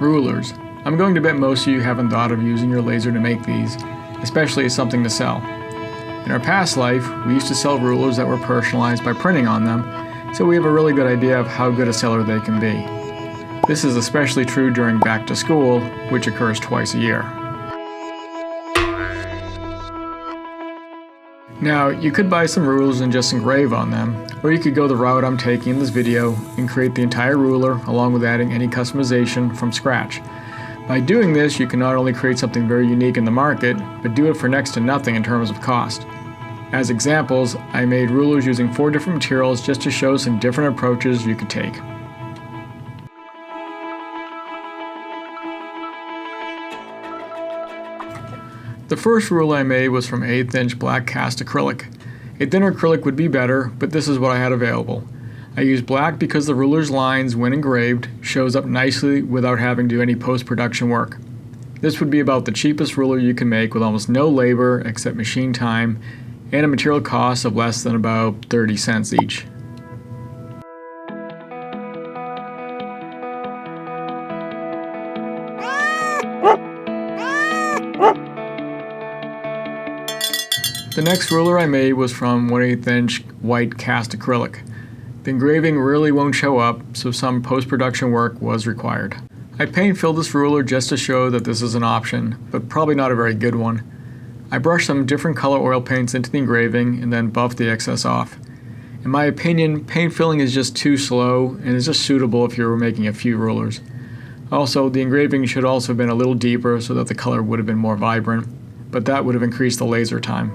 Rulers. I'm going to bet most of you haven't thought of using your laser to make these, especially as something to sell. In our past life, we used to sell rulers that were personalized by printing on them, so we have a really good idea of how good a seller they can be. This is especially true during back to school, which occurs twice a year. Now, you could buy some rulers and just engrave on them, or you could go the route I'm taking in this video and create the entire ruler along with adding any customization from scratch. By doing this, you can not only create something very unique in the market, but do it for next to nothing in terms of cost. As examples, I made rulers using 4 different materials just to show some different approaches you could take. The first ruler I made was from 1/8 inch black cast acrylic. A thinner acrylic would be better, but this is what I had available. I used black because the ruler's lines, when engraved, shows up nicely without having to do any post-production work. This would be about the cheapest ruler you can make with almost no labor except machine time and a material cost of less than about 30 cents each. The next ruler I made was from 1/8 inch white cast acrylic. The engraving really won't show up, so some post-production work was required. I paint filled this ruler just to show that this is an option, but probably not a very good one. I brushed some different color oil paints into the engraving and then buffed the excess off. In my opinion, paint filling is just too slow and is just suitable if you were making a few rulers. Also, the engraving should also have been a little deeper so that the color would have been more vibrant, but that would have increased the laser time.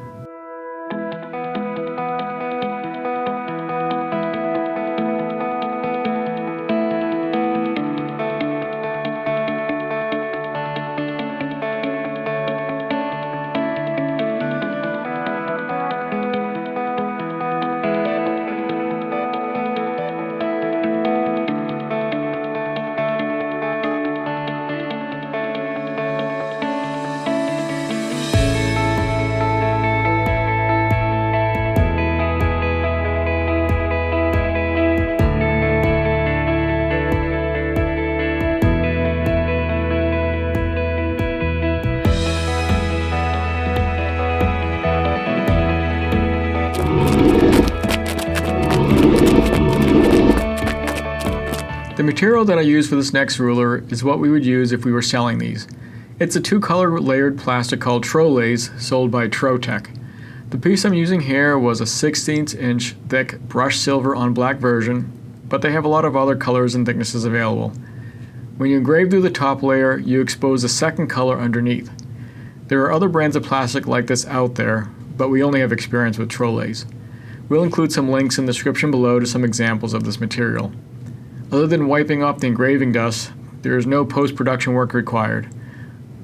The material that I use for this next ruler is what we would use if we were selling these. It's a 2-color layered plastic called Trolaze, sold by Trotec. The piece I'm using here was a 1/16 inch thick brushed silver on black version, but they have a lot of other colors and thicknesses available. When you engrave through the top layer, you expose a second color underneath. There are other brands of plastic like this out there, but we only have experience with Trolaze. We'll include some links in the description below to some examples of this material. Other than wiping off the engraving dust, there is no post-production work required.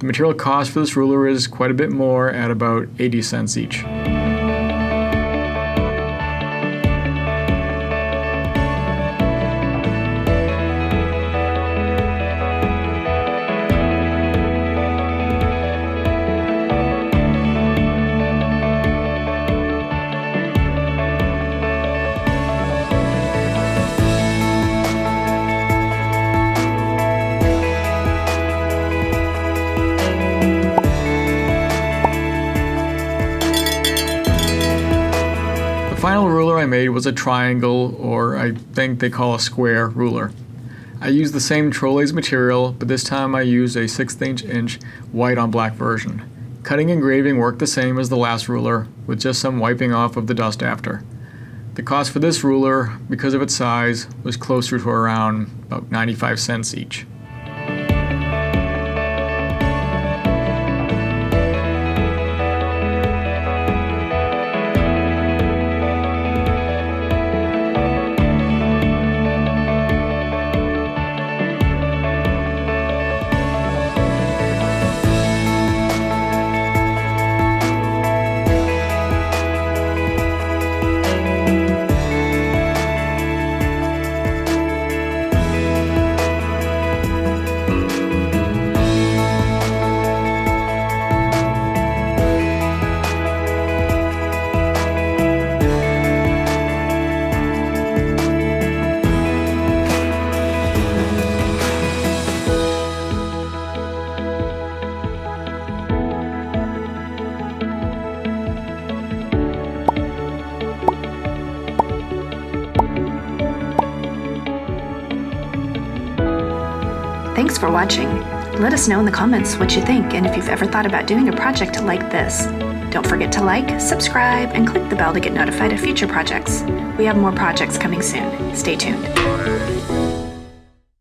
The material cost for this ruler is quite a bit more at about 80 cents each. The final ruler I made was a triangle, or I think they call a square ruler. I used the same Trolaze material, but this time I used a 1/16 inch white on black version. Cutting and engraving worked the same as the last ruler, with just some wiping off of the dust after. The cost for this ruler, because of its size, was closer to around about 95 cents each. Thanks for watching. Let us know in the comments what you think and if you've ever thought about doing a project like this. Don't forget to like, subscribe, and click the bell to get notified of future projects. We have more projects coming soon. Stay tuned.